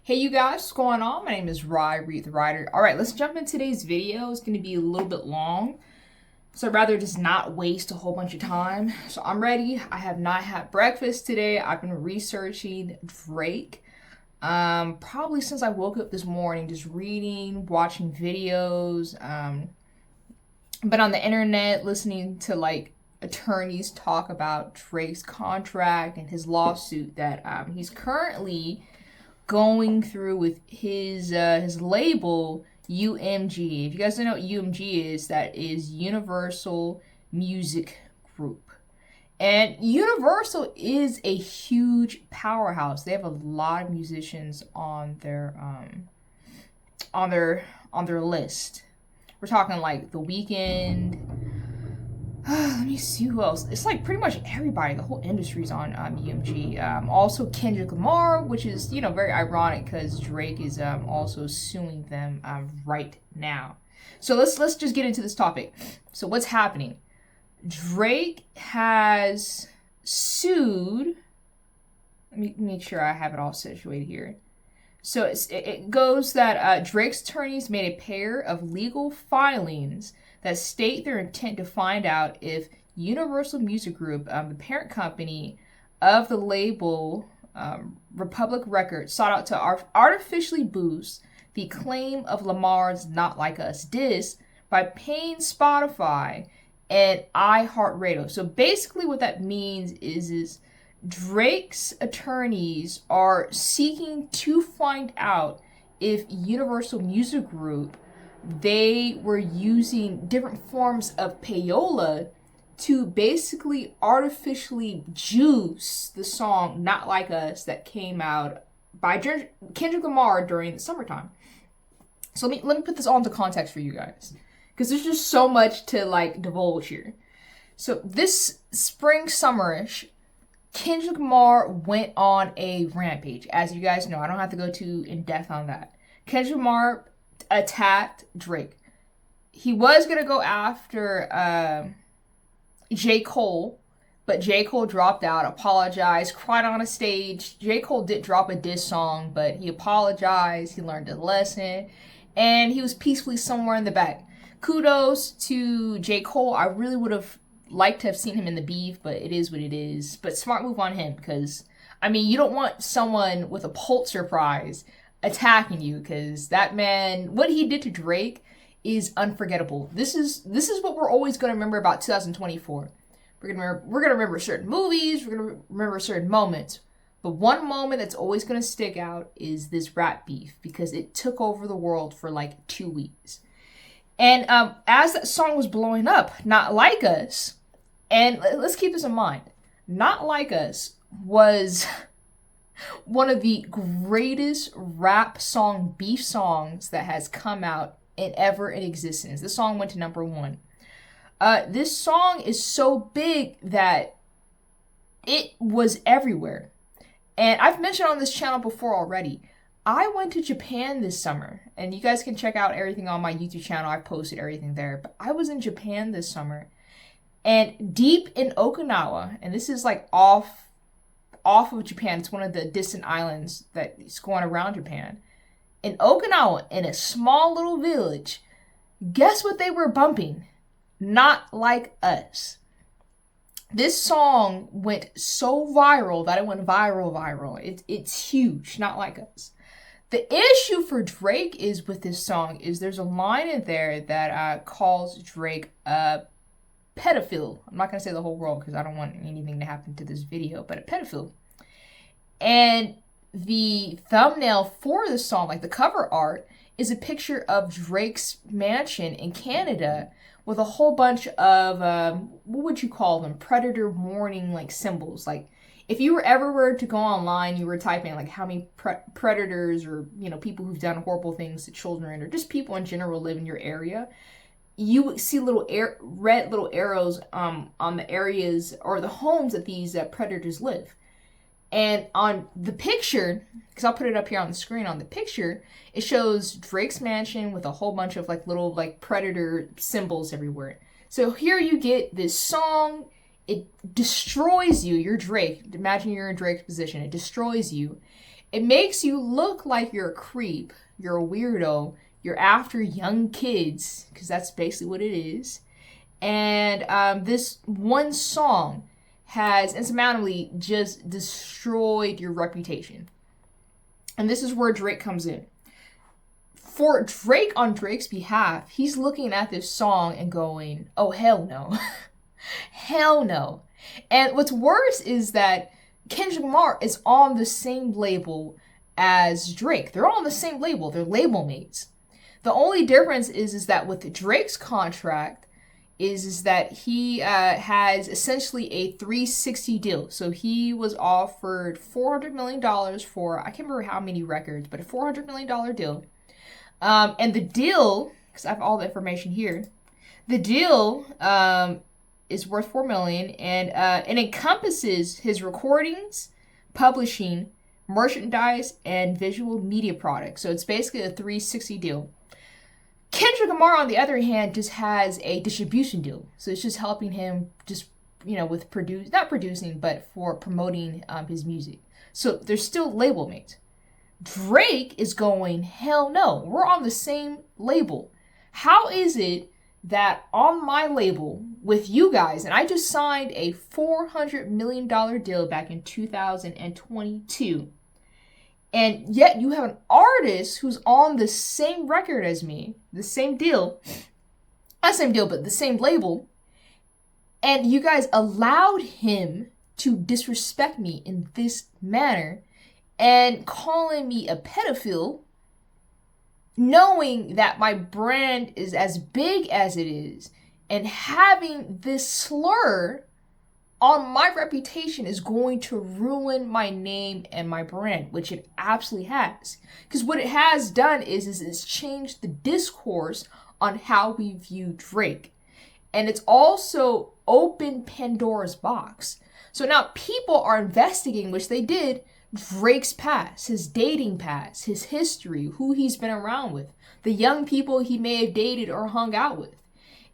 Hey you guys, what's going on? My name is Rye, Read the Writer. Alright, let's jump into today's video. It's going to be a little bit long, so I'd rather just not waste a whole bunch of time. So I'm ready. I have not had breakfast today. I've been researching Drake. Probably since I woke up this morning, just reading, watching videos, but on the internet, listening to like attorneys talk about Drake's contract and his lawsuit that he's currently going through with his label UMG. If you guys don't know what UMG is, that is Universal Music Group. And Universal is a huge powerhouse. They have a lot of musicians on their list. We're talking like The Weeknd. Let me see who else. It's like pretty much everybody. The whole industry's on UMG. Also Kendrick Lamar, which is, very ironic because Drake is also suing them right now. So let's just get into this topic. So what's happening? Drake has sued. Let me make sure I have it all situated here. So it goes that Drake's attorneys made a pair of legal filings that state their intent to find out if Universal Music Group, the parent company of the label Republic Records, sought out to artificially boost the claim of Lamar's Not Like Us diss by paying Spotify and iHeartRadio. So basically what that means is Drake's attorneys are seeking to find out if Universal Music Group, they were using different forms of payola to basically artificially juice the song Not Like Us that came out by Kendrick Lamar during the summertime. So let me put this all into context for you guys, because there's just so much to divulge here. So this summerish, Kendrick Lamar went on a rampage. As you guys know, I don't have to go too in depth on that. Kendrick Lamar attacked Drake. He was gonna go after J. Cole, but J. Cole dropped out, apologized, cried on a stage. J. Cole did drop a diss song, but he apologized, he learned a lesson, and he was peacefully somewhere in the back. Kudos to J. Cole. I really would have liked to have seen him in the beef, but it is what it is. But smart move on him, because, you don't want someone with a Pulitzer Prize attacking you, because that man, what he did to Drake is unforgettable. This is what we're always going to remember about 2024. We're gonna remember certain movies, we're gonna remember certain moments, but one moment that's always going to stick out is this rap beef, because it took over the world for 2 weeks. And as that song was blowing up, Not Like Us, and let's keep this in mind, Not Like Us was one of the greatest rap song beef songs that has come out ever in existence. This song went to #1. This song is so big that it was everywhere. And I've mentioned on this channel before already, I went to Japan this summer, and you guys can check out everything on my YouTube channel. I've posted everything there. But I was in Japan this summer, and deep in Okinawa, and this is off of Japan. It's one of the distant islands that's going around Japan. In Okinawa, in a small little village, guess what they were bumping? Not Like Us. This song went so viral that it went viral. It's huge, Not Like Us. The issue for Drake is with this song is there's a line in there that calls Drake a pedophile. I'm not going to say the whole world because I don't want anything to happen to this video, but a pedophile. And the thumbnail for the song, the cover art, is a picture of Drake's mansion in Canada with a whole bunch of, what would you call them? Predator warning, symbols. If you were to go online, you were typing, how many predators or, people who've done horrible things to children or just people in general live in your area, you would see red little arrows on the areas or the homes that these predators live. And on the picture, because I'll put it up here on the screen, on the picture, it shows Drake's mansion with a whole bunch of little predator symbols everywhere. So here you get this song, it destroys you. You're Drake. Imagine you're in Drake's position. It destroys you. It makes you look like you're a creep, you're a weirdo, you're after young kids, because that's basically what it is. And this one song has insurmountably just destroyed your reputation. And this is where Drake comes in. For Drake, on Drake's behalf, he's looking at this song and going, oh, hell no. Hell no. And what's worse is that Kendrick Lamar is on the same label as Drake. They're all on the same label. They're label mates. The only difference is that with Drake's contract is that he has essentially a 360 deal. So he was offered $400 million for, I can't remember how many records, but a $400 million deal. And the deal, because I have all the information here, the deal is worth $4 million, and it encompasses his recordings, publishing, merchandise, and visual media products. So it's basically a 360 deal. Kendrick Lamar, on the other hand, just has a distribution deal. So it's just helping him just, with not producing, but for promoting his music. So they're still label mates. Drake is going, hell no, we're on the same label. How is it that on my label with you guys, and I just signed a $400 million deal back in 2022, and yet you have an artist who's on the same record as me, the same deal, not same deal, but the same label, and you guys allowed him to disrespect me in this manner and calling me a pedophile, knowing that my brand is as big as it is, and having this slur on my reputation is going to ruin my name and my brand, which it absolutely has. Because what it has done is it's changed the discourse on how we view Drake. And it's also opened Pandora's box. So now people are investigating, which they did, Drake's past, his dating past, his history, who he's been around with, the young people he may have dated or hung out with.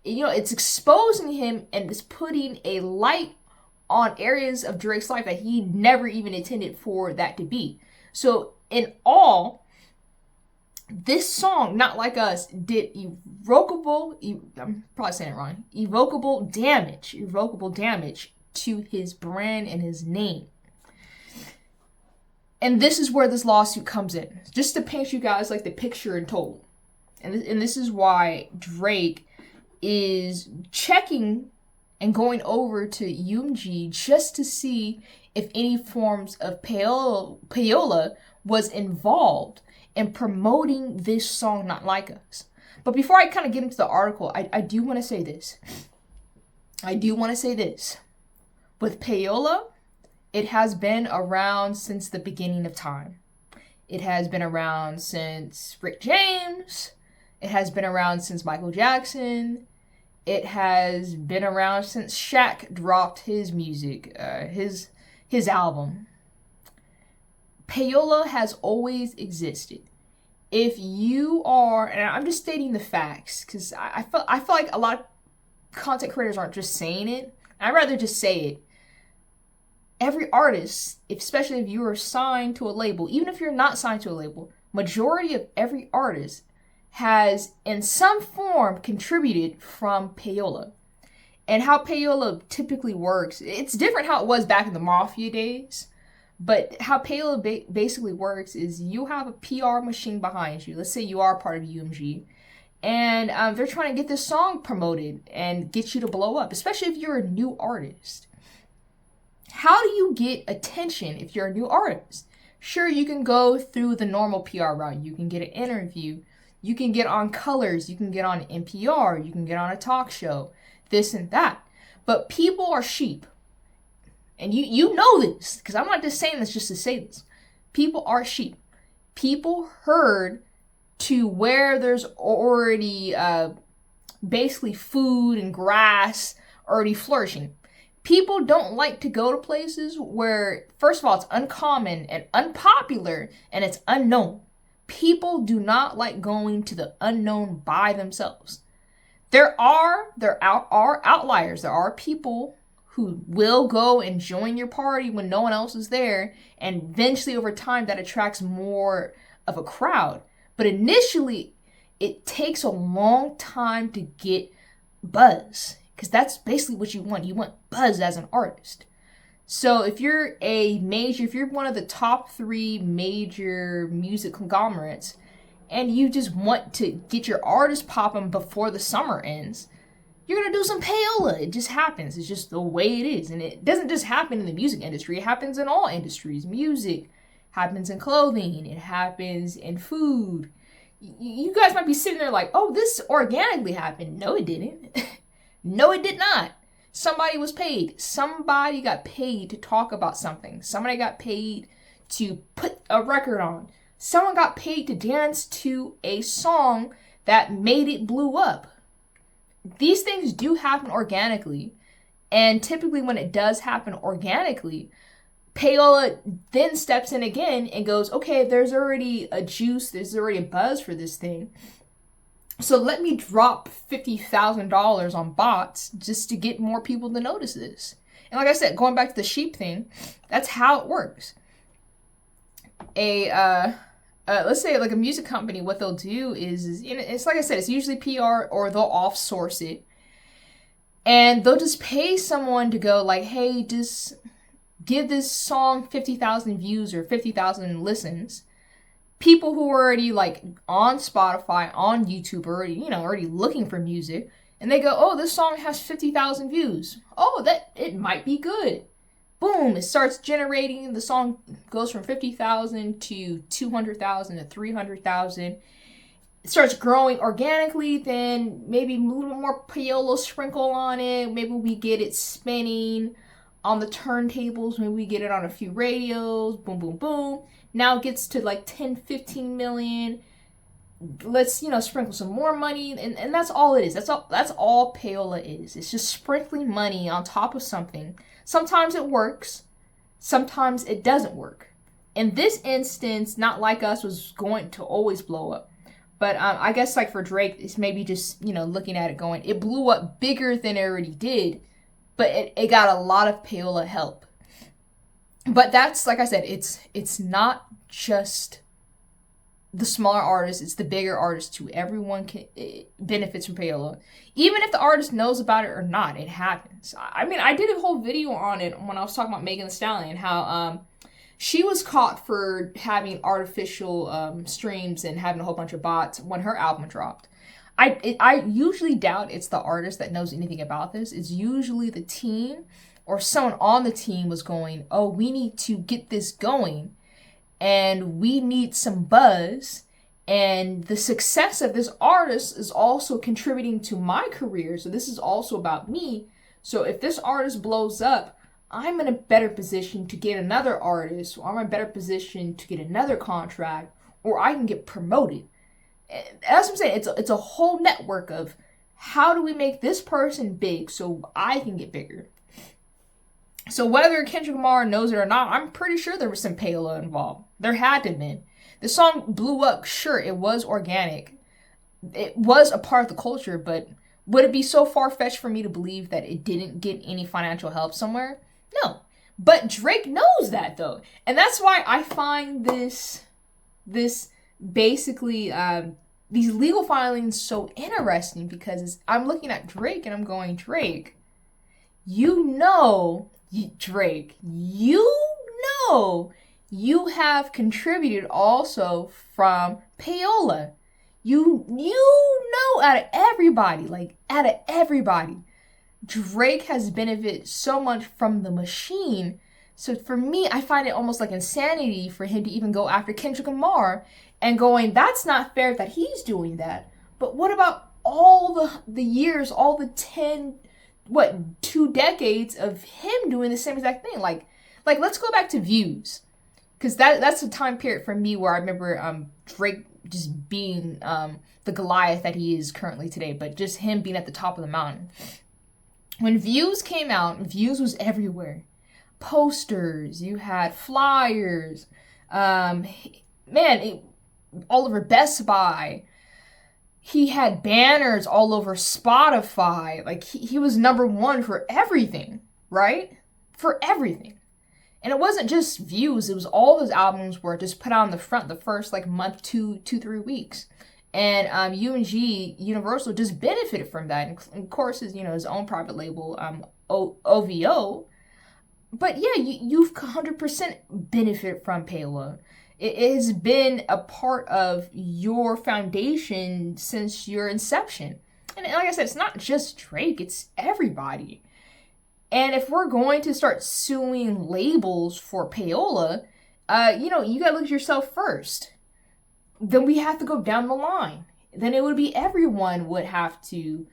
It's exposing him and it's putting a light on areas of Drake's life that he never even intended for that to be. So in all, this song, Not Like Us, did I'm probably saying it wrong, irrevocable damage to his brand and his name. And this is where this lawsuit comes in, just to paint you guys like the picture in total. And this is why Drake is checking and going over to UMG just to see if any forms of payola was involved in promoting this song, Not Like Us. But before I kind of get into the article, I do want to say this. With payola, it has been around since the beginning of time. It has been around since Rick James. It has been around since Michael Jackson. It has been around since Shaq dropped his music, his album. Payola has always existed. If you are, and I'm just stating the facts, because I feel like a lot of content creators aren't just saying it. I'd rather just say it. Every artist, especially if you are signed to a label, even if you're not signed to a label, majority of every artist has in some form contributed from payola. And how payola typically works, it's different how it was back in the Mafia days, but how payola basically works is you have a PR machine behind you. Let's say you are part of UMG, and they're trying to get this song promoted and get you to blow up, especially if you're a new artist. How do you get attention if you're a new artist? Sure, you can go through the normal PR route. You can get an interview. You can get on Colors. You can get on NPR. You can get on a talk show. This and that. But people are sheep. And you know this, because I'm not just saying this just to say this. People are sheep. People herd to where there's already basically food and grass already flourishing. People don't like to go to places where, first of all, it's uncommon and unpopular and it's unknown. People do not like going to the unknown by themselves. There are outliers. There are people who will go and join your party when no one else is there, and eventually over time that attracts more of a crowd. But initially, it takes a long time to get buzz, because that's basically what you want. You want buzz as an artist. So if you're one of the top 3 major music conglomerates, and you just want to get your artist popping before the summer ends, you're going to do some payola. It just happens. It's just the way it is. And it doesn't just happen in the music industry. It happens in all industries. Music happens in clothing. It happens in food. You guys might be sitting there like, oh, this organically happened. No, it didn't. No, it did not. Somebody was paid. Somebody got paid to talk about something. Somebody got paid to put a record on. Someone got paid to dance to a song that made it blew up. These things do happen organically. And typically when it does happen organically, Payola then steps in again and goes, okay, there's already a juice, there's already a buzz for this thing. So let me drop $50,000 on bots just to get more people to notice this. And like I said, going back to the sheep thing, that's how it works. Let's say like a music company, what they'll do is it's like I said, it's usually PR, or they'll offsource it. And they'll just pay someone to go like, hey, just give this song 50,000 views or 50,000 listens. People who are already like on Spotify, on YouTube, already looking for music. And they go, oh, this song has 50,000 views. Oh, it might be good. Boom, it starts generating. The song goes from 50,000 to 200,000 to 300,000. It starts growing organically. Then maybe a little bit more payola sprinkle on it. Maybe we get it spinning on the turntables. Maybe we get it on a few radios. Boom, boom, boom. Now it gets to like 10, 15 million. Let's, sprinkle some more money. And that's all it is. That's all payola is. It's just sprinkling money on top of something. Sometimes it works. Sometimes it doesn't work. In this instance, Not Like Us was going to always blow up. But I guess like for Drake, it's maybe just, looking at it going, it blew up bigger than it already did. But it got a lot of payola help. But that's, like I said, it's not just the smaller artists, it's the bigger artists too. Everyone benefits from payola. Even if the artist knows about it or not, it happens. I mean, I did a whole video on it when I was talking about Megan Thee Stallion, how she was caught for having artificial streams and having a whole bunch of bots when her album dropped. I usually doubt it's the artist that knows anything about this. It's usually the team or someone on the team was going, oh, we need to get this going. And we need some buzz, and the success of this artist is also contributing to my career. So this is also about me. So if this artist blows up, I'm in a better position to get another artist, or I'm in a better position to get another contract, or I can get promoted. That's what I'm saying. It's a whole network of how do we make this person big so I can get bigger. So whether Kendrick Lamar knows it or not, I'm pretty sure there was some payola involved. There had to have been. The song blew up. Sure, it was organic. It was a part of the culture, but would it be so far-fetched for me to believe that it didn't get any financial help somewhere? No. But Drake knows that, though. And that's why I find this basically, these legal filings so interesting, because I'm looking at Drake and I'm going, Drake, Drake, you have contributed also from payola. Out of everybody, Drake has benefited so much from the machine. So for me, I find it almost like insanity for him to even go after Kendrick Lamar and going, that's not fair that he's doing that. But what about all the years, all the 2 decades of him doing the same exact thing? Like let's go back to views, because that's the time period for me where I remember Drake just being the Goliath that he is currently today, but just him being at the top of the mountain. When Views came out, Views was everywhere. Posters, you had flyers, all over Best Buy. He had banners all over Spotify. Like he was number one for everything. right? For everything. And it wasn't just views, it was all those albums were just put out on the front the first like month, 3 weeks. And UMG, Universal, just benefited from that. And of course, his own private label, OVO. But yeah, you've 100% benefited from Payola. It has been a part of your foundation since your inception. And like I said, it's not just Drake, it's everybody. And if we're going to start suing labels for Payola, you gotta look at yourself first. Then we have to go down the line. Then it would be everyone would have to,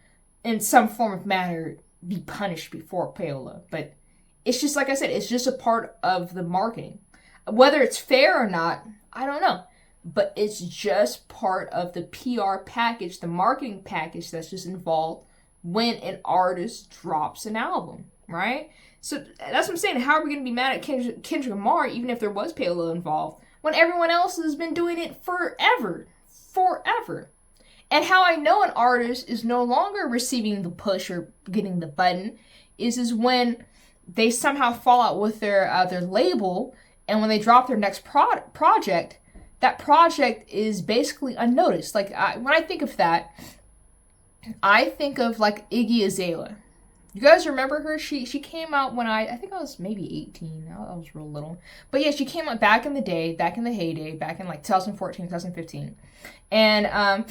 in some form of manner, be punished before Payola. But it's just, like I said, it's just a part of the marketing. Whether it's fair or not, I don't know. But it's just part of the PR package, the marketing package that's just involved when an artist drops an album, right? So that's what I'm saying. How are we going to be mad at Kendrick Lamar, even if there was Payola involved, when everyone else has been doing it forever? And how I know an artist is no longer receiving the push or getting the button is when they somehow fall out with their label, and when they drop their next project, that project is basically unnoticed. Like, when I think of that, I think of like Iggy Azalea. You guys remember her? She came out when I think I was maybe 18. I was real little. But yeah, she came out back in the day, back in the heyday, back in like 2014, 2015. And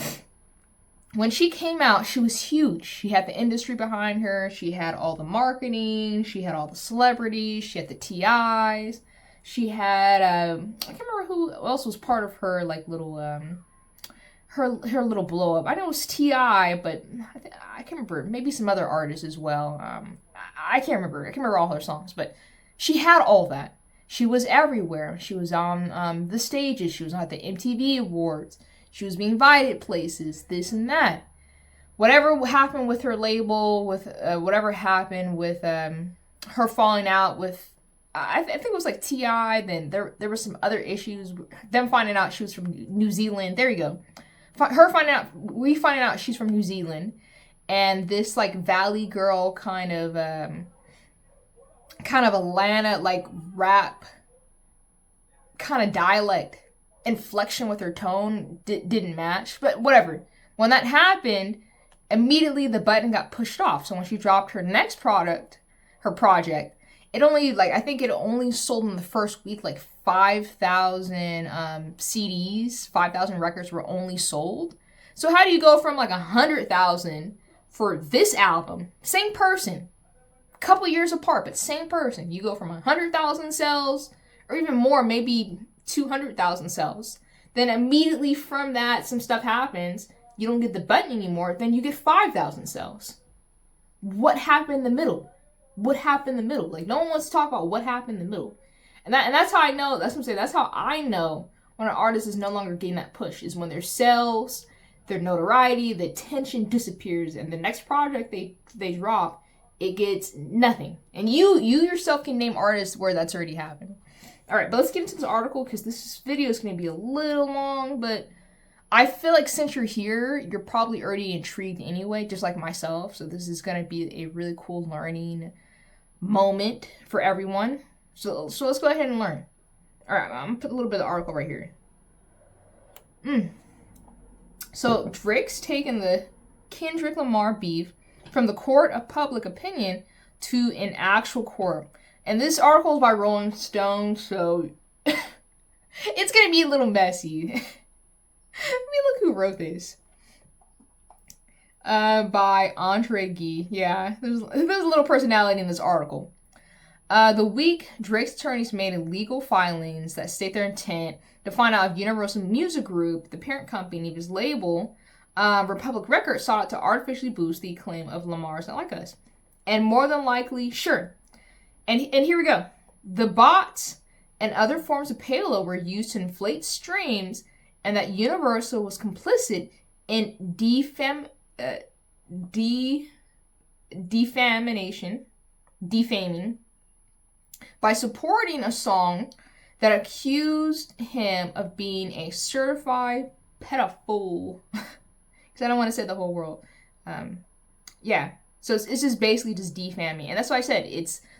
when she came out, she was huge. She had the industry behind her. She had all the marketing. She had all the celebrities. She had the TIs. She had, I can't remember who else was part of her, like, little, her little blow up. I know it was T.I., but I can't remember. Maybe some other artists as well. I can't remember. I can't remember all her songs, but she had all that. She was everywhere. She was on the stages. She was at the MTV Awards. She was being invited places, this and that. Whatever happened with her label, with whatever happened with her falling out with, I think it was like T.I., then there were some other issues. Them finding out she was from New Zealand. There you go. We finding out she's from New Zealand. And this like Valley Girl kind of Atlanta like rap kind of dialect inflection with her tone didn't match. But whatever. When that happened, immediately the button got pushed off. So when she dropped her next project, it only sold in the first week like 5,000 CDs, 5,000 records were only sold. So how do you go from like 100,000 for this album, same person, couple years apart, but same person. You go from 100,000 sales, or even more, maybe 200,000 sales. Then immediately from that, some stuff happens. You don't get the button anymore. Then you get 5,000 sales. What happened in the middle? Like, no one wants to talk about what happened in the middle. And that's how I know, that's what I'm saying, that's how I know when an artist is no longer getting that push, is when their sales, their notoriety, the attention disappears, and the next project they drop, it gets nothing. And you yourself can name artists where that's already happened. Alright, but let's get into this article, because this video is going to be a little long, but I feel like since you're here, you're probably already intrigued anyway, just like myself. So this is going to be a really cool learning moment for everyone. So let's go ahead and learn. Alright, I'm going to put a little bit of the article right here. So Drake's taken the Kendrick Lamar beef from the court of public opinion to an actual court. And this article is by Rolling Stone, so it's going to be a little messy. Let me look who wrote this. By Andre Guy. Yeah, there's a little personality in this article. The week, Drake's attorneys made illegal filings that state their intent to find out if Universal Music Group, the parent company of his label, Republic Records, sought out to artificially boost the acclaim of Lamar's Not Like Us. And more than likely, sure. And here we go. The bots and other forms of Payola were used to inflate streams, and that Universal was complicit in defaming by supporting a song that accused him of being a certified pedophile. Because I don't want to say the whole world. Yeah. So it's just basically just defaming. And that's why I said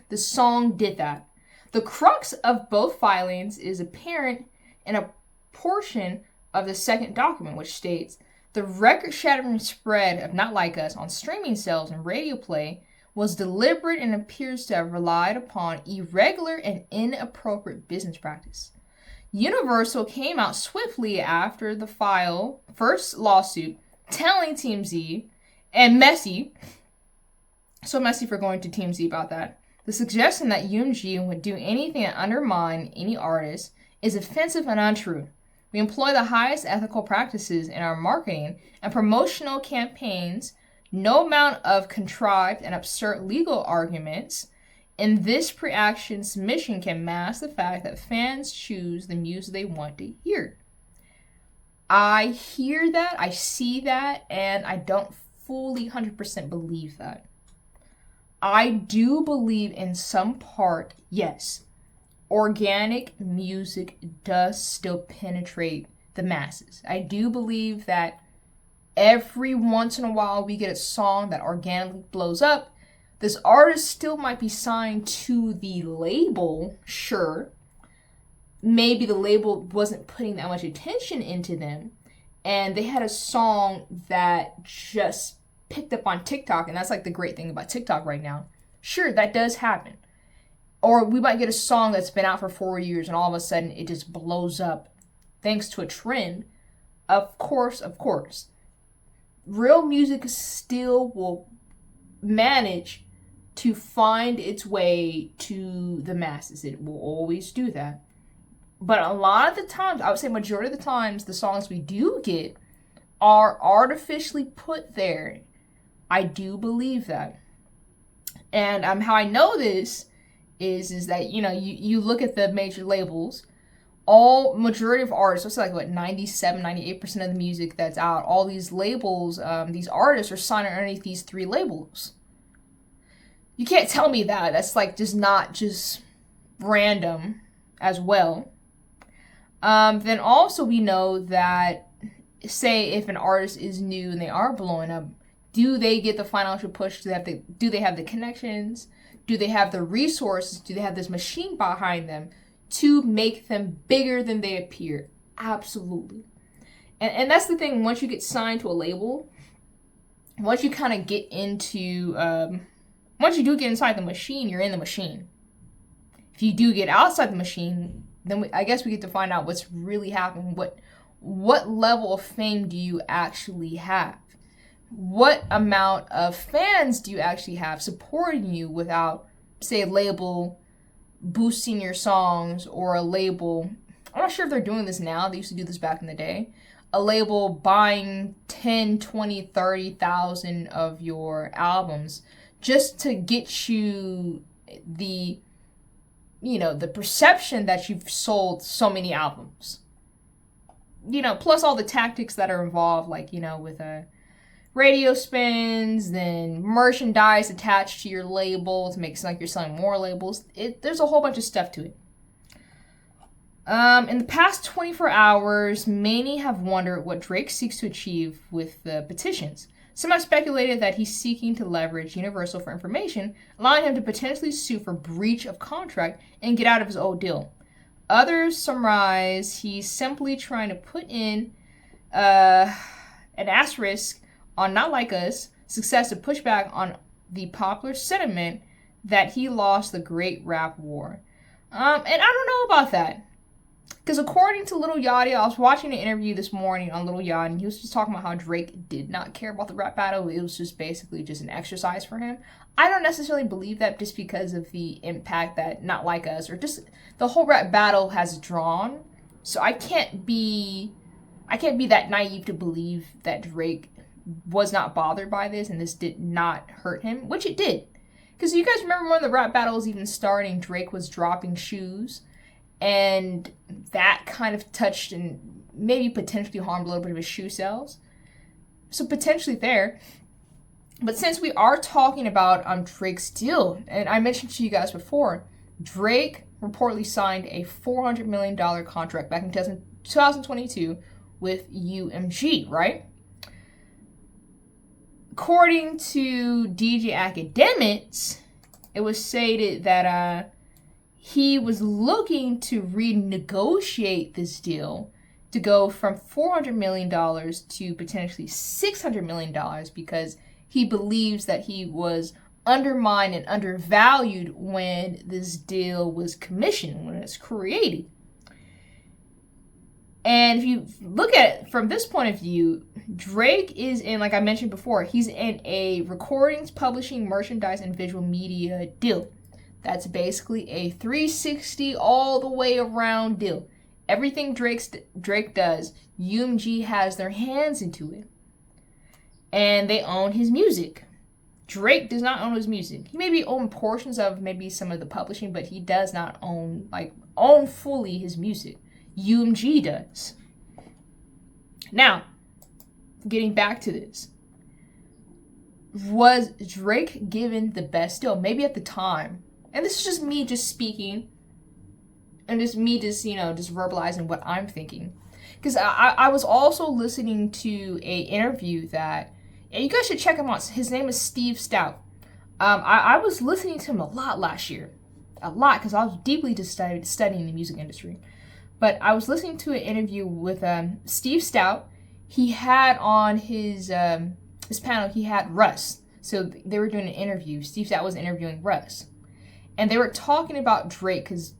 the song did that. The crux of both filings is apparent in a portion of the second document, which states, the record-shattering spread of Not Like Us on streaming sales and radio play was deliberate and appears to have relied upon irregular and inappropriate business practice. Universal came out swiftly after the first lawsuit, telling TMZ, and messy, so messy for going to TMZ about that, the suggestion that UMG would do anything to undermine any artist is offensive and untrue. We employ the highest ethical practices in our marketing and promotional campaigns. No amount of contrived and absurd legal arguments in this pre-action submission can mask the fact that fans choose the music they want to hear. I hear that, I see that, and I don't fully 100% believe that. I do believe in some part, yes, organic music does still penetrate the masses. I do believe that every once in a while we get a song that organically blows up. This artist still might be signed to the label, sure. Maybe the label wasn't putting that much attention into them, and they had a song that just picked up on TikTok, and that's like the great thing about TikTok right now. Sure, that does happen. Or we might get a song that's been out for 4 years and all of a sudden it just blows up thanks to a trend. Of course. Real music still will manage to find its way to the masses. It will always do that. But a lot of the times, I would say majority of the times, the songs we do get are artificially put there. I do believe that. And how I know this is that, you look at the major labels, majority of artists, let's say 97, 98% of the music that's out, all these labels, these artists are signed underneath these 3 labels. You can't tell me that. That's just not just random as well. Then also we know that, say if an artist is new and they are blowing up, do they get the financial push? Do they have the connections? Do they have the resources? Do they have this machine behind them to make them bigger than they appear? Absolutely. And that's the thing, once you get signed to a label, once you kind of get into, once you do get inside the machine, you're in the machine. If you do get outside the machine, then I guess we get to find out what's really happening. What level of fame do you actually have? What amount of fans do you actually have supporting you without, say, a label boosting your songs, or a label, I'm not sure if they're doing this now, they used to do this back in the day, a label buying 10, 20, 30,000 of your albums just to get you the perception that you've sold so many albums. Plus all the tactics that are involved, with radio spins, then merchandise attached to your label to make it sound like you're selling more labels. There's a whole bunch of stuff to it. In the past 24 hours, many have wondered what Drake seeks to achieve with the petitions. Some have speculated that he's seeking to leverage Universal for information, allowing him to potentially sue for breach of contract and get out of his old deal. Others surmise he's simply trying to put in an asterisk on Not Like Us' success to push back on the popular sentiment that he lost the great rap war. And I don't know about that. Because according to Lil Yachty, I was watching an interview this morning on Lil Yachty, and he was just talking about how Drake did not care about the rap battle. It was just basically just an exercise for him. I don't necessarily believe that, just because of the impact that Not Like Us, or just the whole rap battle has drawn. So I can't be that naive to believe that Drake was not bothered by this and this did not hurt him, which it did. Because you guys remember when the rap battle was even starting, Drake was dropping shoes, and that kind of touched and maybe potentially harmed a little bit of his shoe sales. So potentially there. But since we are talking about Drake's deal, and I mentioned to you guys before, Drake reportedly signed a $400 million contract back in 2022 with UMG, right? according to DJ Academics, it was stated that he was looking to renegotiate this deal to go from $400 million to potentially $600 million because he believes that he was undermined and undervalued when this deal was commissioned, when it was created. And if you look at it from this point of view, Drake is in, like I mentioned before, he's in a recordings, publishing, merchandise, and visual media deal. That's basically a 360 all the way around deal. Everything Drake does, UMG has their hands into it. And they own his music. Drake does not own his music. He maybe own portions of maybe some of the publishing, but he does not own fully his music. UMG does. Now, getting back to this. Was Drake given the best deal? Maybe at the time. And this is just me just speaking. And just me just verbalizing what I'm thinking. Because I was also listening to a interview that, and you guys should check him out. His name is Steve Stout. I was listening to him a lot last year. A lot, because I was deeply just studying the music industry. But I was listening to an interview with Steve Stout. He had on his panel, he had Russ. So they were doing an interview. Steve Stout was interviewing Russ. And they were talking about Drake, because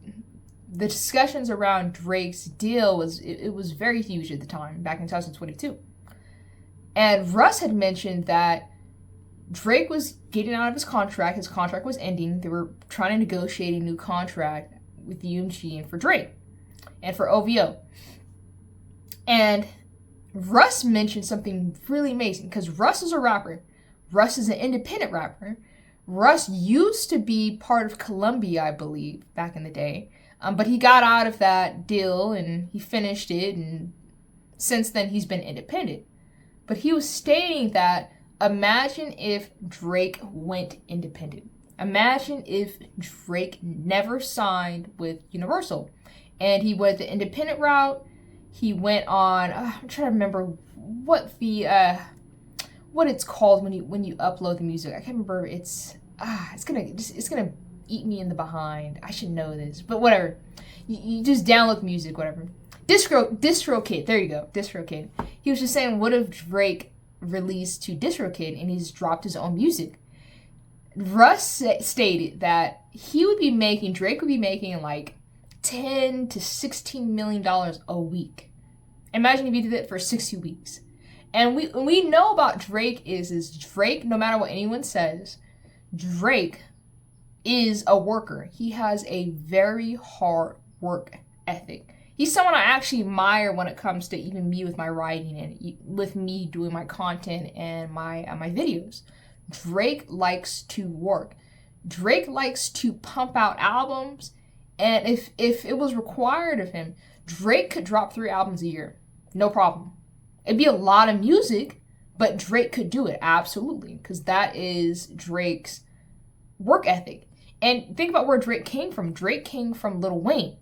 the discussions around Drake's deal was very huge at the time, back in 2022. And Russ had mentioned that Drake was getting out of his contract. His contract was ending. They were trying to negotiate a new contract with UMG and for Drake and for OVO. And Russ mentioned something really amazing, because Russ is a rapper. Russ is an independent rapper. Russ used to be part of Columbia, I believe, back in the day. But he got out of that deal and he finished it, and since then he's been independent. But he was stating that imagine if Drake went independent. Imagine if Drake never signed with Universal and he went the independent route. He went on, I'm trying to remember what it's called when you upload the music. I can't remember. It's gonna eat me in the behind. I should know this, but whatever. You just download music, whatever. DistroKid. There you go, DistroKid. He was just saying, what if Drake released to DistroKid and he's dropped his own music? Russ stated that Drake would be making like $10 to $16 million a week. Imagine if he did it for 60 weeks. And we know about Drake is Drake, no matter what anyone says, Drake is a worker. He has a very hard work ethic. He's someone I actually admire when it comes to even me with my writing and with me doing my content and my videos. Drake likes to work. Drake likes to pump out albums, and if it was required of him, Drake could drop 3 albums a year. No problem. It'd be a lot of music, but Drake could do it, absolutely, because that is Drake's work ethic. And think about where Drake came from. Drake came from Lil Wayne.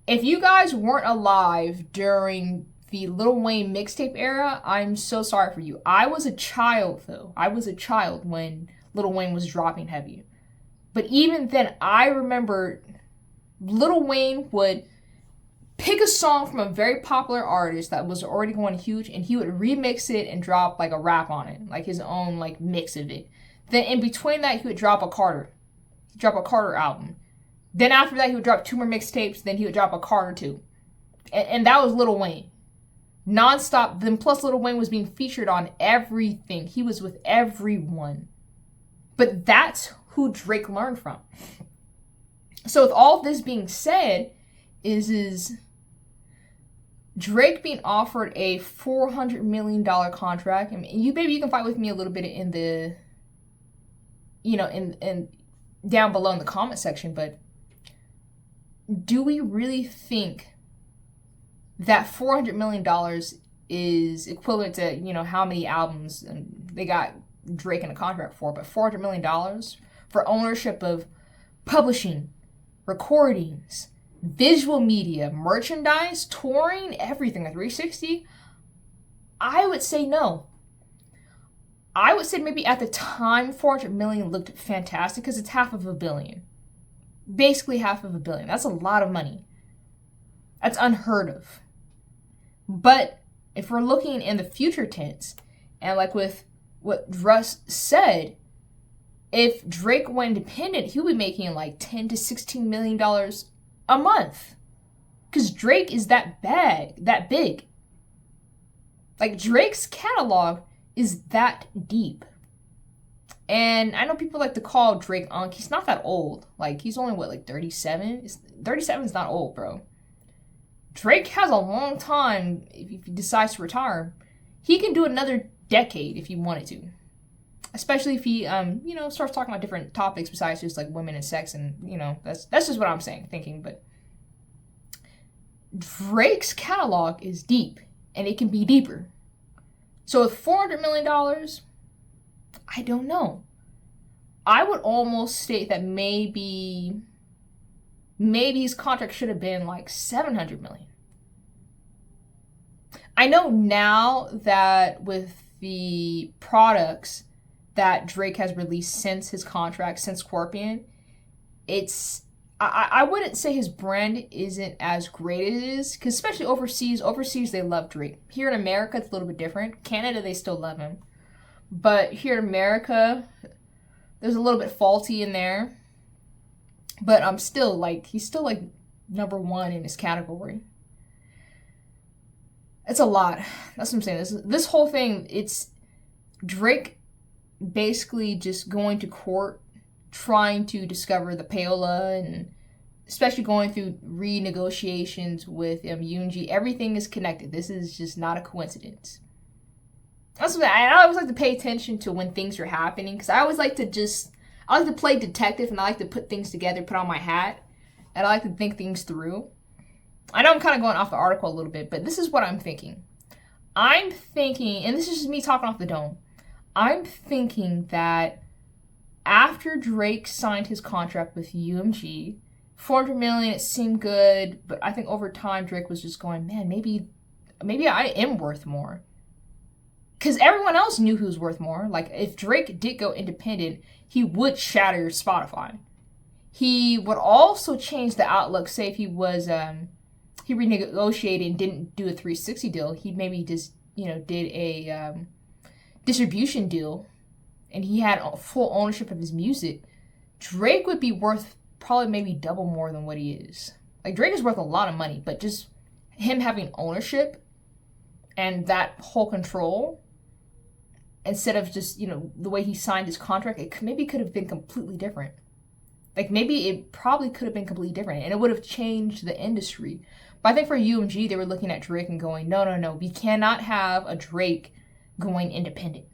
If you guys weren't alive during the Lil Wayne mixtape era, I'm so sorry for you. I was a child, though. I was a child when Lil Wayne was dropping heavy. But even then, I remember Lil Wayne would pick a song from a very popular artist that was already going huge, and he would remix it and drop like a rap on it, like his own like mix of it. Then in between that, he would drop a Carter album. Then after that, he would drop 2 more mixtapes. Then he would drop a Carter 2. And that was Lil Wayne. Non-stop. Then plus Lil Wayne was being featured on everything. He was with everyone. But that's who Drake learned from. So with all this being said, is Drake being offered a $400 million contract. I mean, you can fight with me a little bit in the, in down below in the comment section, but do we really think that $400 million is equivalent to, how many albums they got Drake in a contract for? But $400 million for ownership of publishing, recordings, visual media, merchandise, touring, everything, a 360? I would say no. I would say maybe at the time, 400 million looked fantastic because it's $500 million. Basically $500 million. That's a lot of money. That's unheard of. But if we're looking in the future tense, and like with what Russ said, if Drake went independent, he'll be making like $10 to $16 million a month. Because Drake is that big. Like, Drake's catalog is that deep. And I know people like to call Drake Unc. He's not that old. Like, he's only, what, like 37? 37 is not old, bro. Drake has a long time if he decides to retire. He can do another decade if he wanted to. Especially if he, starts talking about different topics besides just, like, women and sex. And, that's just what I'm thinking. But Drake's catalog is deep. And it can be deeper. So with $400 million, I don't know. I would almost state that maybe his contract should have been like $700 million. I know now that with the products that Drake has released since his contract, since Scorpion, I wouldn't say his brand isn't as great as it is, because especially overseas they love Drake. Here in America, it's a little bit different. Canada, they still love him. But here in America, there's a little bit faulty in there. But he's still like number one in his category. It's a lot. That's what I'm saying. This whole thing, it's Drake basically just going to court, trying to discover the Payola, and especially going through renegotiations with UMG. Everything is connected. This is just not a coincidence. That's what I always like to pay attention to when things are happening, because I like to play detective, and I like to put things together, put on my hat, and I like to think things through. I know I'm kind of going off the article a little bit, but this is what I'm thinking. I'm thinking, and this is just me talking off the dome, I'm thinking that after Drake signed his contract with UMG, $400 million, it seemed good, but I think over time Drake was just going, man, maybe I am worth more. Because everyone else knew who was worth more. Like, if Drake did go independent, he would shatter Spotify. He would also change the outlook. Say if he was, he renegotiated and didn't do a 360 deal, he maybe just, did a distribution deal, and he had full ownership of his music. Drake would be worth probably maybe double more than what he is. Like, Drake is worth a lot of money, but just him having ownership and that whole control, instead of just, the way he signed his contract, it maybe could have been completely different. Like, maybe it probably could have been completely different, and it would have changed the industry. But I think for UMG, they were looking at Drake and going, no, we cannot have a Drake going independent.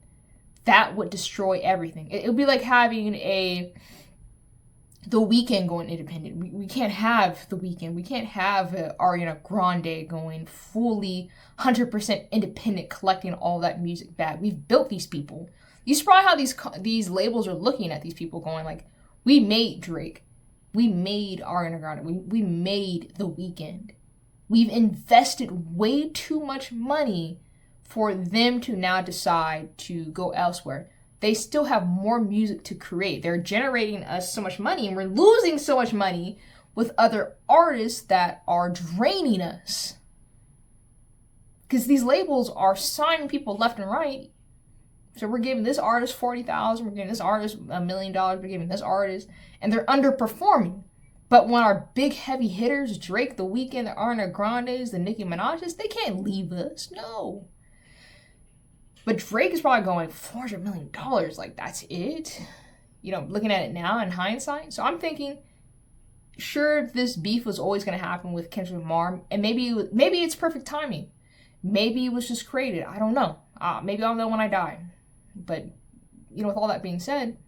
That would destroy everything. It would be like having The Weeknd going independent. We can't have The Weeknd. We can't have Ariana Grande going fully 100% independent, collecting all that music back. We've built these people. You see probably how these labels are looking at these people going like, we made Drake. We made Ariana Grande. We made The Weeknd. We've invested way too much money for them to now decide to go elsewhere. They still have more music to create. They're generating us so much money, and we're losing so much money with other artists that are draining us. Because these labels are signing people left and right. So we're giving this artist $40,000, we're giving this artist $1 million, we're giving this artist, and they're underperforming. But when our big heavy hitters, Drake, The Weeknd, the Ariana Grandes, the Nicki Minaj's, they can't leave us. No. But Drake is probably going, $400 million, like, that's it? Looking at it now in hindsight. So I'm thinking, sure, this beef was always going to happen with Kendrick Lamar, and maybe it's perfect timing. Maybe it was just created. I don't know. Maybe I'll know when I die. But, with all that being said,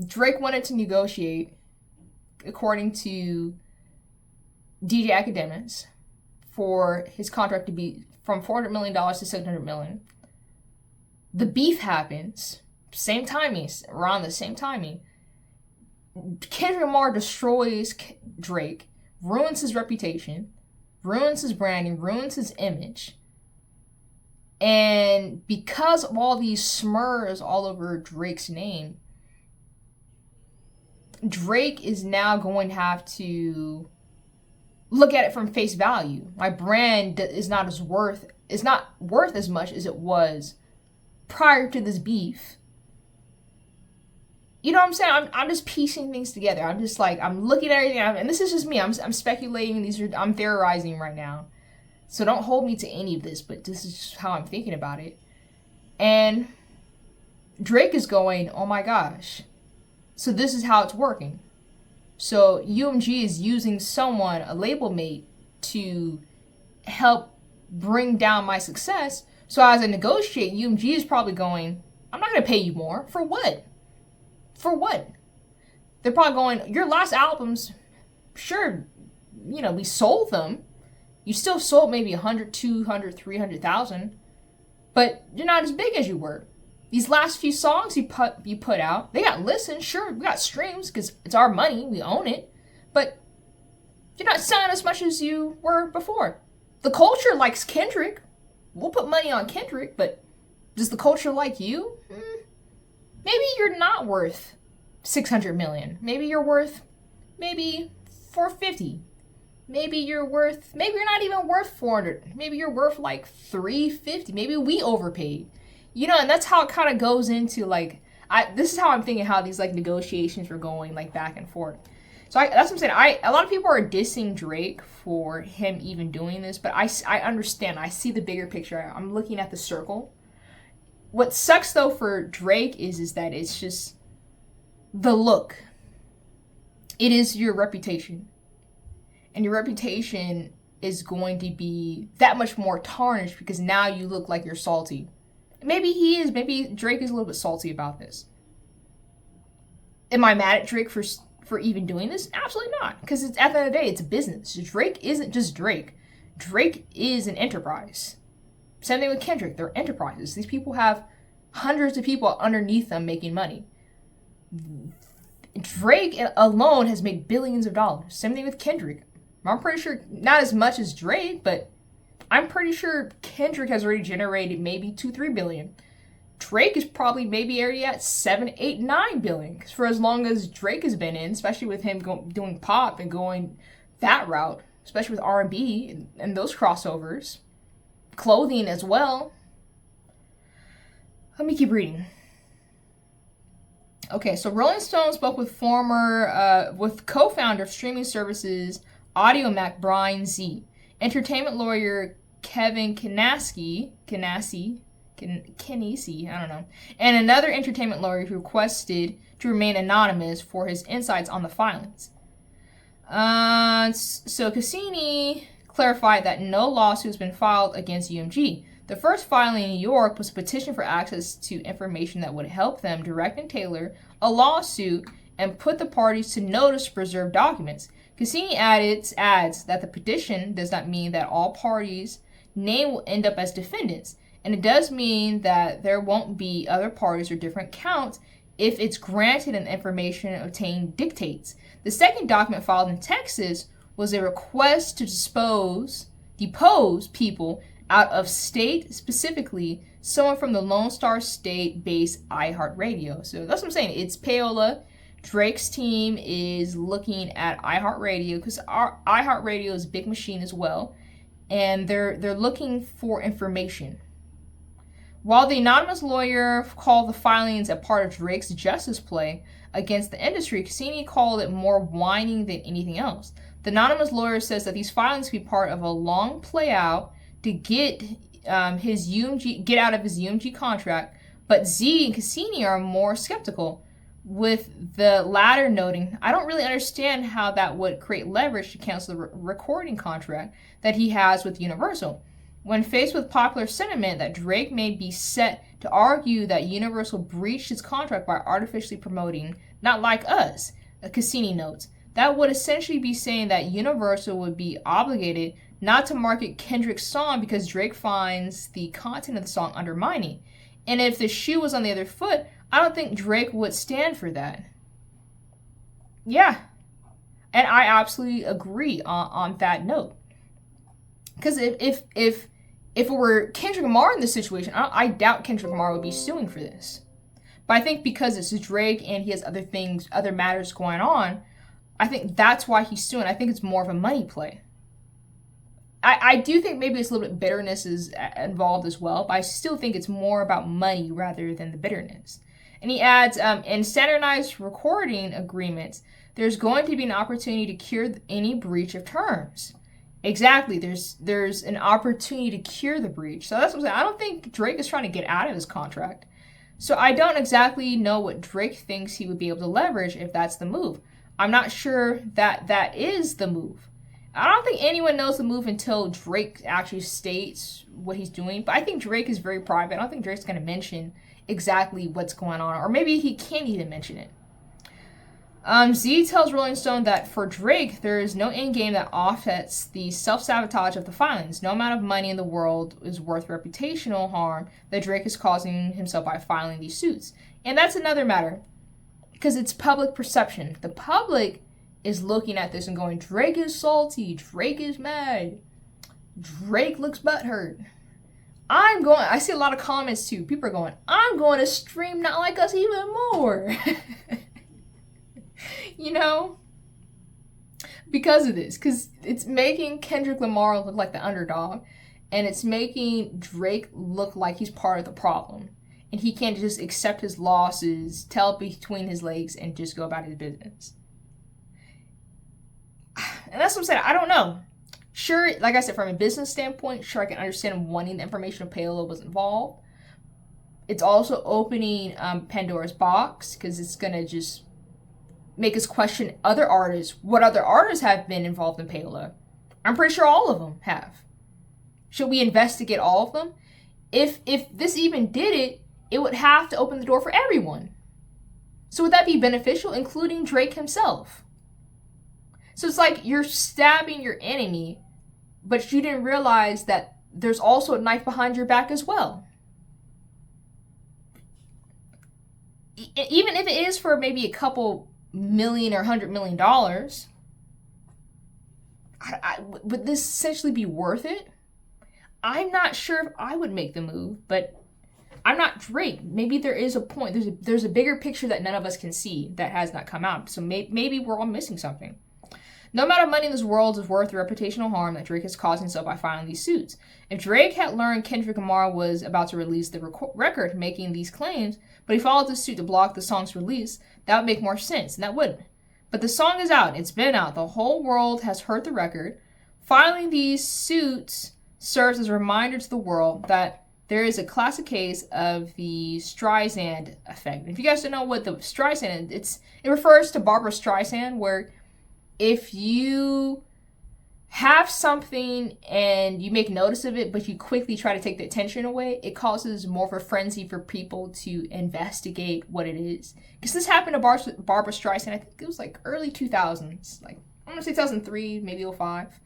Drake wanted to negotiate, according to DJ Academics, for his contract to be from $400 million to $700 million. The beef happens, same timing, around the same timing. Kendrick Lamar destroys Drake, ruins his reputation, ruins his branding, ruins his image. And because of all these smurs all over Drake's name, Drake is now going to have to look at it from face value. My brand is not worth as much as it was prior to this beef. You know what I'm saying? I'm just piecing things together. I'm just like, I'm looking at everything, and this is just me. I'm speculating. I'm theorizing right now. So don't hold me to any of this, but this is just how I'm thinking about it. And Drake is going, oh my gosh. So this is how it's working. So UMG is using someone, a label mate, to help bring down my success. So as I negotiate, UMG is probably going, I'm not going to pay you more. For what? For what? They're probably going, your last albums, sure, we sold them. You still sold maybe 100, 200, 300,000, but you're not as big as you were. These last few songs you put out, they got listened, sure, we got streams because it's our money, we own it, but you're not selling as much as you were before. The culture likes Kendrick. We'll put money on Kendrick, but does the culture like you? Maybe you're not worth 600 million. Maybe you're worth 450. Maybe you're not even worth 400. Maybe you're worth like 350. Maybe we overpaid. And that's how it kind of goes into this is how I'm thinking how these negotiations were going back and forth. So that's what I'm saying. A lot of people are dissing Drake for him even doing this, but I understand. I see the bigger picture. I'm looking at the circle. What sucks though for Drake is that it's just the look. It is your reputation. And your reputation is going to be that much more tarnished because now you look like you're salty. Maybe he is. Maybe Drake is a little bit salty about this. Am I mad at Drake for even doing this? Absolutely not. Because at the end of the day, it's a business. Drake isn't just Drake. Drake is an enterprise. Same thing with Kendrick. They're enterprises. These people have hundreds of people underneath them making money. Drake alone has made billions of dollars. Same thing with Kendrick. I'm pretty sure, not as much as Drake, but I'm pretty sure Kendrick has already generated maybe 2-3 billion. Drake is probably maybe already at 7, 8, 9 billion. Because for as long as Drake has been in, especially with him doing pop and going that route, especially with R&B and those crossovers, clothing as well. Let me keep reading. Okay, so Rolling Stone spoke with co-founder of streaming services AudioMac Brian Z, entertainment lawyer Kevin Kenasky, I don't know, and another entertainment lawyer who requested to remain anonymous for his insights on the filings. So Cassini clarified that no lawsuit has been filed against UMG. The first filing in New York was a petition for access to information that would help them direct and tailor a lawsuit and put the parties to notice to preserve documents. Cassini adds that the petition does not mean that all parties' name will end up as defendants, and it does mean that there won't be other parties or different counts if it's granted and the information obtained dictates. The second document filed in Texas was a request to depose people out of state, specifically someone from the Lone Star State-based iHeartRadio. So that's what I'm saying. It's Payola. Drake's team is looking at iHeartRadio because our iHeartRadio is a big machine as well, and they're looking for information. While the anonymous lawyer called the filings a part of Drake's justice play against the industry, Cassini called it more whining than anything else. The anonymous lawyer says that these filings could be part of a long play out to get out of his UMG contract, but Z and Cassini are more skeptical, with the latter noting, I don't really understand how that would create leverage to cancel the recording contract that he has with Universal. When faced with popular sentiment that Drake may be set to argue that Universal breached his contract by artificially promoting Not Like Us, Cassini notes, that would essentially be saying that Universal would be obligated not to market Kendrick's song because Drake finds the content of the song undermining. And if the shoe was on the other foot, I don't think Drake would stand for that. Yeah. And I absolutely agree on that note. Because if If it were Kendrick Lamar in this situation, I doubt Kendrick Lamar would be suing for this. But I think because it's Drake and he has other matters going on, I think that's why he's suing. I think it's more of a money play. I do think maybe it's a little bit bitterness is involved as well, but I still think it's more about money rather than the bitterness. And he adds, in standardized recording agreements, there's going to be an opportunity to cure any breach of terms. Exactly, there's an opportunity to cure the breach. So that's what I'm saying. I don't think Drake is trying to get out of his contract. So I don't exactly know what Drake thinks he would be able to leverage if that's the move. I'm not sure that is the move. I don't think anyone knows the move until Drake actually states what he's doing. But I think Drake is very private. I don't think Drake's going to mention exactly what's going on. Or maybe he can't even mention it. Z tells Rolling Stone that for Drake, there is no end game that offsets the self-sabotage of the filings. No amount of money in the world is worth reputational harm that Drake is causing himself by filing these suits. And that's another matter. Because it's public perception. The public is looking at this and going, Drake is salty, Drake is mad, Drake looks butthurt. I see a lot of comments too. People are going, I'm going to stream Not Like Us even more. You know? Because of this. Because it's making Kendrick Lamar look like the underdog. And it's making Drake look like he's part of the problem. And he can't just accept his losses, tell it between his legs, and just go about his business. And that's what I'm saying. I don't know. Sure, like I said, from a business standpoint, sure, I can understand wanting the information of Payola was involved. It's also opening Pandora's box because it's going to just make us question other artists. What other artists have been involved in Payola? I'm pretty sure all of them have. Should we investigate all of them? If this even did it, it would have to open the door for everyone. So would that be beneficial, including Drake himself? So it's like you're stabbing your enemy, but you didn't realize that there's also a knife behind your back as well. Even if it is for maybe a couple million or $100 million, would this essentially be worth it? I'm not sure if I would make the move, but I'm not Drake. Maybe there is a point. There's a bigger picture that none of us can see that has not come out. So maybe we're all missing something. No amount of money in this world is worth the reputational harm that Drake is causing himself by filing these suits. If Drake had learned Kendrick Lamar was about to release the record making these claims, but he filed the suit to block the song's release, that would make more sense, and that wouldn't. But the song is out. It's been out. The whole world has heard the record. Filing these suits serves as a reminder to the world that there is a classic case of the Streisand effect. If you guys don't know what the Streisand is, it refers to Barbara Streisand, where if you have something and you make notice of it, but you quickly try to take the attention away, it causes more of a frenzy for people to investigate what it is. Because this happened to Barbara Streisand, I think it was like early 2000s, like I'm gonna say 2003, maybe 05.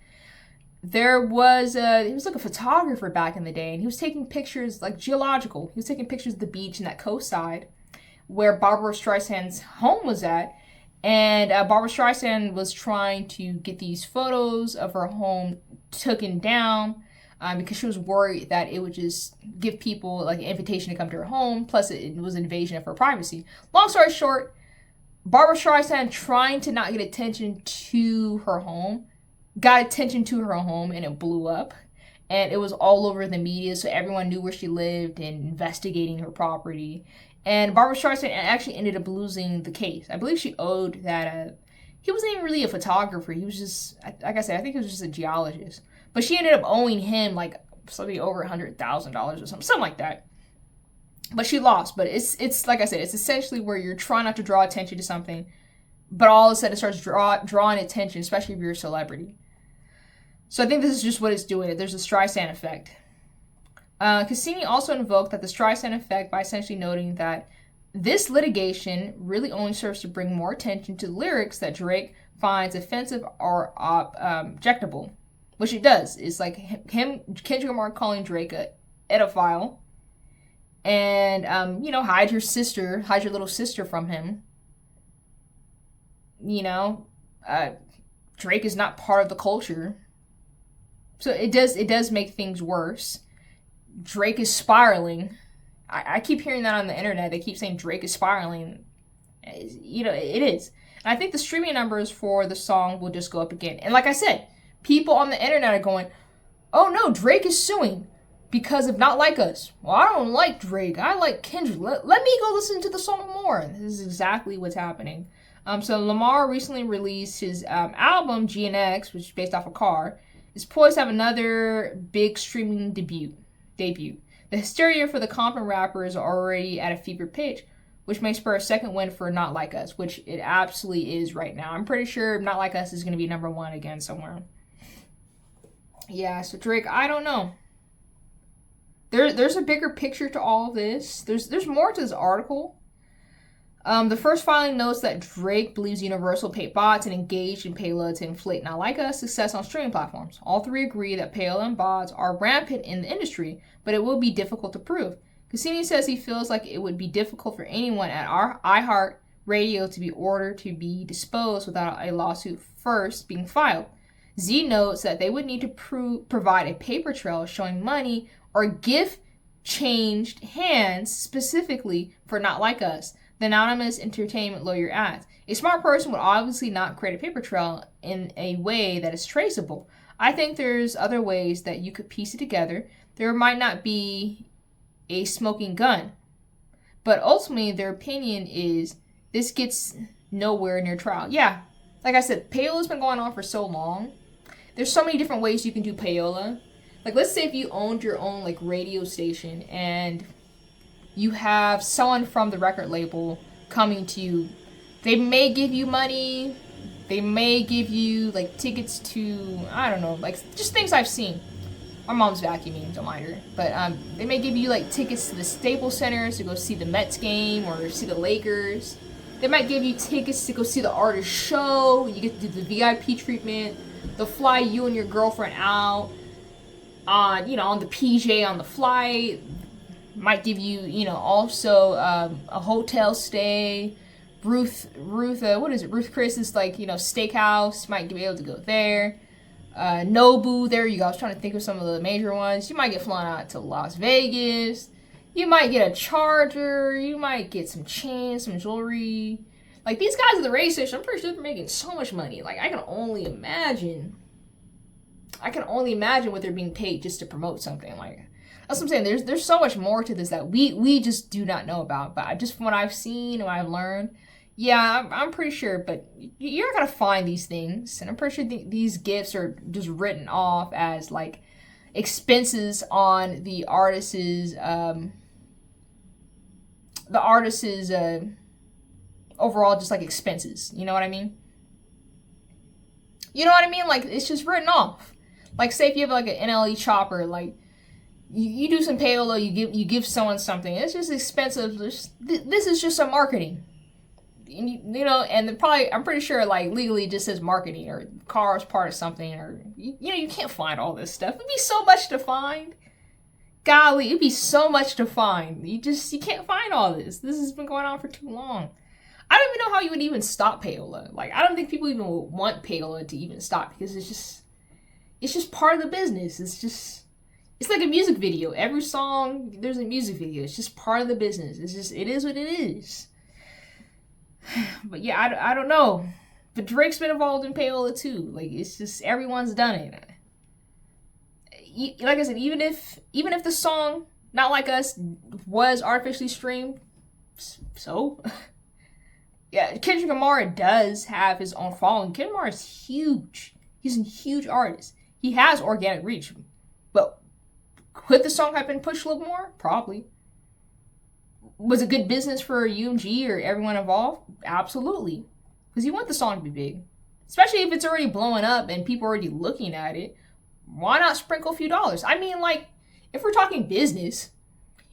There was he was like a photographer back in the day, and he was taking pictures, like geological. He was taking pictures of the beach and that coast side where Barbara Streisand's home was at. And Barbara Streisand was trying to get these photos of her home taken down because she was worried that it would just give people like an invitation to come to her home. Plus, it was an invasion of her privacy. Long story short, Barbara Streisand trying to not get attention to her home, got attention to her home, and it blew up. And it was all over the media, so everyone knew where she lived and investigating her property. And Barbara Streisand actually ended up losing the case. I believe she owed that. He wasn't even really a photographer. He was just, like I said, I think he was just a geologist. But she ended up owing him like something over $100,000 or something like that. But she lost. But it's like I said, it's essentially where you're trying not to draw attention to something, but all of a sudden it starts drawing attention, especially if you're a celebrity. So I think this is just what it's doing. There's a Streisand effect. Cassini also invoked that the Streisand effect by essentially noting that this litigation really only serves to bring more attention to the lyrics that Drake finds offensive or objectable, which it does. It's like Kendrick Lamar calling Drake a pedophile, and hide your little sister from him. Drake is not part of the culture, so it does make things worse. Drake is spiraling. I keep hearing that on the internet. They keep saying Drake is spiraling. You know, it is. And I think the streaming numbers for the song will just go up again. And like I said, people on the internet are going, oh no, Drake is suing because of Not Like Us. Well, I don't like Drake. I like Kendrick. Let me go listen to the song more. This is exactly what's happening. So Lamar recently released his album, GNX, which is based off a car, is poised to have another big streaming debut. The hysteria for the Compton rapper is already at a fever pitch, which may spur a second win for Not Like Us, which it absolutely is right now. I'm pretty sure Not Like Us is going to be number one again somewhere. Yeah, so Drake, I don't know. There's a bigger picture to all of this. There's more to this article. The first filing notes that Drake believes Universal paid bots and engaged in Payola to inflate Not Like Us success on streaming platforms. All three agree that Payola and bots are rampant in the industry, but it will be difficult to prove. Cassini says he feels like it would be difficult for anyone at our iHeartRadio to be ordered to be disposed without a lawsuit first being filed. Z notes that they would need to provide a paper trail showing money or gift changed hands specifically for Not Like Us. The anonymous entertainment lawyer adds, a smart person would obviously not create a paper trail in a way that is traceable. I think there's other ways that you could piece it together. There might not be a smoking gun, but ultimately their opinion is this gets nowhere near trial. Yeah, like I said, Payola's been going on for so long. There's so many different ways you can do Payola. Like, let's say if you owned your own like radio station and you have someone from the record label coming to you. They may give you money. They may give you like tickets to, I don't know, like just things I've seen. My mom's vacuuming, don't mind her. But they may give you like tickets to the Staples Center to go see the Mets game or see the Lakers. They might give you tickets to go see the artist show. You get to do the VIP treatment. They'll fly you and your girlfriend out on, on the PJ on the flight. Might give you, also a hotel stay. Ruth Chris's steakhouse. Might be able to go there. Nobu, there you go. I was trying to think of some of the major ones. You might get flown out to Las Vegas. You might get a charger. You might get some chains, some jewelry. Like, these guys at the radio station, I'm pretty sure they're making so much money. Like, I can only imagine what they're being paid just to promote something. Like, that's what I'm saying. There's so much more to this that we just do not know about. But just from what I've seen and what I've learned, yeah, I'm pretty sure. But you're not gonna find these things, and I'm pretty sure these gifts are just written off as like expenses on the artist's overall just like expenses. You know what I mean? Like, it's just written off. Like, say if you have like an NLE chopper, like. You do some Payola, you give someone something. It's just expensive. This is just some marketing, and probably I'm pretty sure like legally it just says marketing or car is part of something, or you can't find all this stuff. It'd be so much to find. Golly, it'd be so much to find. You can't find all this. This has been going on for too long. I don't even know how you would even stop Payola. Like, I don't think people even would want Payola to even stop because it's just part of the business. It's like a music video. Every song, there's a music video. It's just part of the business. It is what it is. But yeah, I don't know. But Drake's been involved in Payola too. Like, it's just, everyone's done it. Like I said, even if the song Not Like Us was artificially streamed, so yeah, Kendrick Lamar does have his own following. Kendrick Lamar is huge. He's a huge artist. He has organic reach. But could the song have been pushed a little more? Probably. Was it good business for UMG or everyone involved? Absolutely. Because you want the song to be big. Especially if it's already blowing up and people are already looking at it. Why not sprinkle a few dollars? I mean, like, if we're talking business,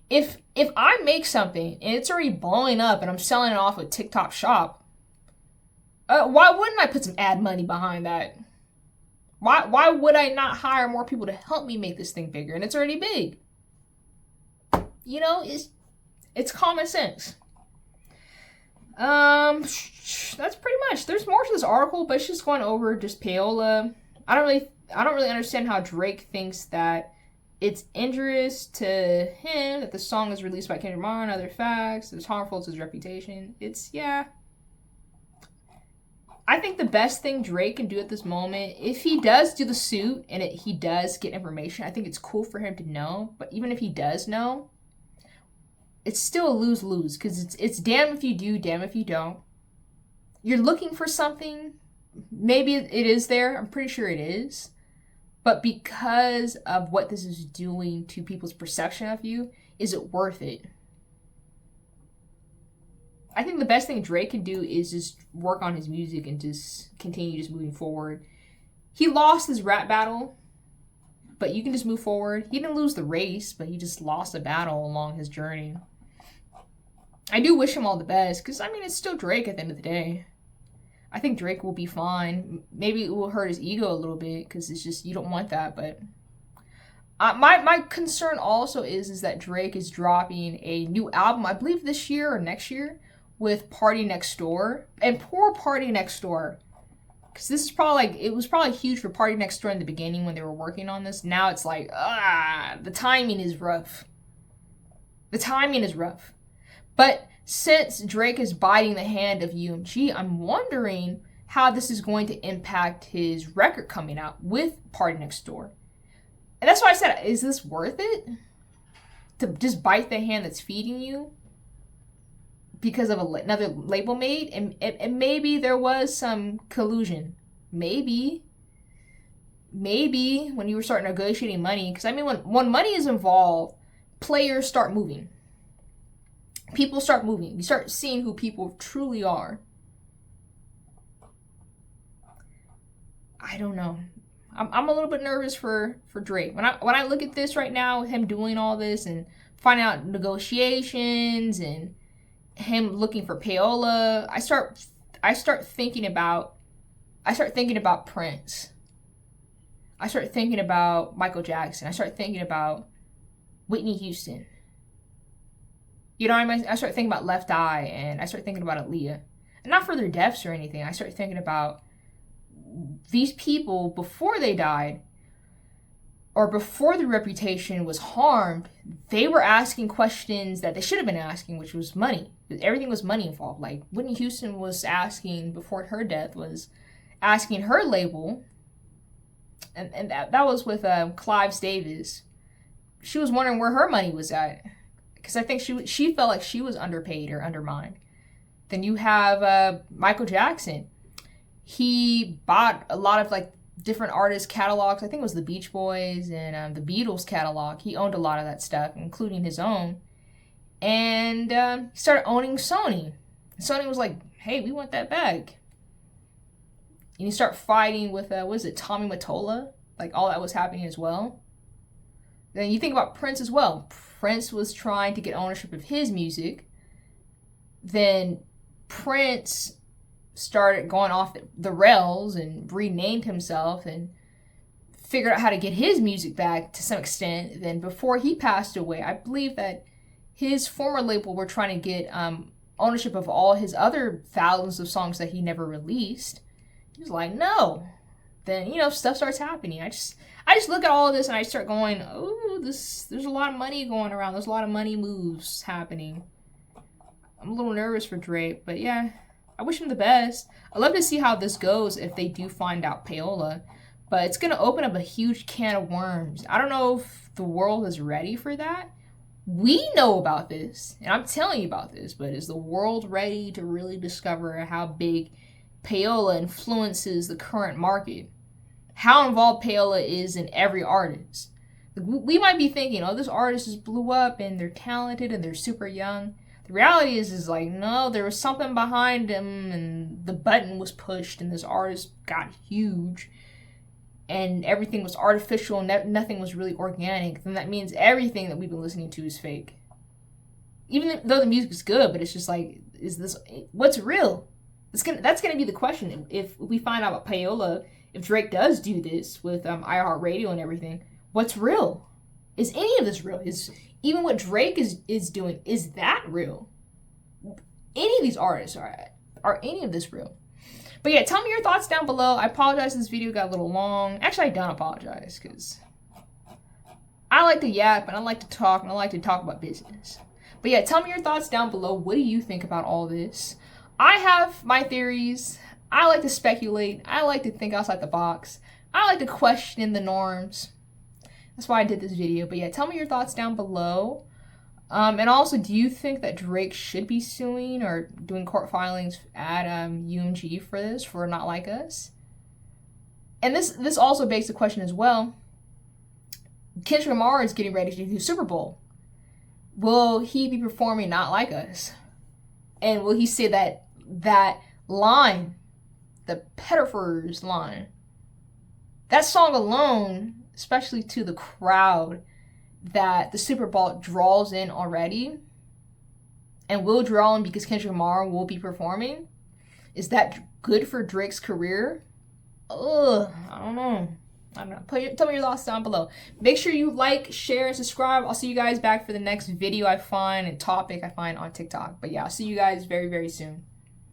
if I make something and it's already blowing up and I'm selling it off a TikTok shop, why wouldn't I put some ad money behind that? Why would I not hire more people to help me make this thing bigger? And it's already big. It's common sense. That's pretty much. There's more to this article, but it's just going over just Payola. I don't really understand how Drake thinks that it's injurious to him that the song is released by Kendrick Lamar and other facts. It's harmful to his reputation. Yeah. I think the best thing Drake can do at this moment, if he does do the suit and he does get information, I think it's cool for him to know. But even if he does know, it's still a lose-lose, because it's damn if you do, damn if you don't. You're looking for something. Maybe it is there. I'm pretty sure it is. But because of what this is doing to people's perception of you, is it worth it? I think the best thing Drake can do is just work on his music and just continue just moving forward. He lost his rap battle, but you can just move forward. He didn't lose the race, but he just lost a battle along his journey. I do wish him all the best, because, I mean, it's still Drake at the end of the day. I think Drake will be fine. Maybe it will hurt his ego a little bit, because it's just, you don't want that, but... my concern also is that Drake is dropping a new album, I believe this year or next year, with Party Next Door. And poor Party Next Door. Because this is probably like, it was probably huge for Party Next Door in the beginning when they were working on this. Now it's like, the timing is rough. The timing is rough. But since Drake is biting the hand of UMG, I'm wondering how this is going to impact his record coming out with Party Next Door. And that's why I said, is this worth it? To just bite the hand that's feeding you? Because of another label mate? And maybe there was some collusion. Maybe when you were starting negotiating money. Because, I mean, when money is involved, players start moving. People start moving. You start seeing who people truly are. I don't know. I'm a little bit nervous for Drake. When I look at this right now, him doing all this and finding out negotiations and him looking for Payola, I start thinking about Prince. I start thinking about Michael Jackson. I start thinking about Whitney Houston. You know what I mean? I start thinking about Left Eye, and I start thinking about Aaliyah. And not for their deaths or anything. I start thinking about these people before they died, or before their reputation was harmed. They were asking questions that they should have been asking, which was money. Everything was money involved. Like Whitney Houston was asking before her death, was asking her label, and that was with Clive Davis. She was wondering where her money was at, because I think she felt like she was underpaid or undermined. Then you have Michael Jackson. He bought a lot of like different artists' catalogs. I think it was the Beach Boys and the Beatles catalog. He owned a lot of that stuff, including his own. And he started owning Sony. Sony was like, hey, we want that back. And you start fighting with, Tommy Mottola? Like, all that was happening as well. Then you think about Prince as well. Prince was trying to get ownership of his music. Then Prince started going off the rails and renamed himself and figured out how to get his music back to some extent. Then before he passed away, I believe that his former label were trying to get ownership of all his other thousands of songs that he never released. He was like, no. Then, stuff starts happening. I just look at all of this and I start going, oh, there's a lot of money going around. There's a lot of money moves happening. I'm a little nervous for Drake, but yeah, I wish him the best. I'd love to see how this goes if they do find out Payola, but it's going to open up a huge can of worms. I don't know if the world is ready for that. We know about this, and I'm telling you about this, but is the world ready to really discover how big Payola influences the current market? How involved Payola is in every artist? We might be thinking, oh, this artist just blew up and they're talented and they're super young. The reality is like, no, there was something behind him and the button was pushed and this artist got huge and everything was artificial and nothing was really organic. Then that means everything that we've been listening to is fake. Even though the music's good, but it's just like, what's real? That's going to be the question. If we find out about Payola, if Drake does do this with iHeartRadio and everything, what's real? Is any of this real? Even what Drake is doing, is that real? Any of these artists, are any of this real? But yeah, tell me your thoughts down below. I apologize this video got a little long. Actually, I don't apologize, because I like to yap and I like to talk and I like to talk about business. But yeah, tell me your thoughts down below. What do you think about all this? I have my theories. I like to speculate. I like to think outside the box. I like to question the norms. That's why I did this video. But yeah, tell me your thoughts down below. And also, do you think that Drake should be suing or doing court filings at UMG for this, for Not Like Us? And this also begs the question as well. Kendrick Lamar is getting ready to do Super Bowl. Will he be performing Not Like Us? And will he say that line, the Pettifers line? That song alone, especially to the crowd that the Super Bowl draws in already, and will draw in because Kendrick Lamar will be performing, is that good for Drake's career? I don't know. Tell me your thoughts down below. Make sure you like, share, and subscribe. I'll see you guys back for the next video I find and topic I find on TikTok. But yeah, I'll see you guys very, very soon.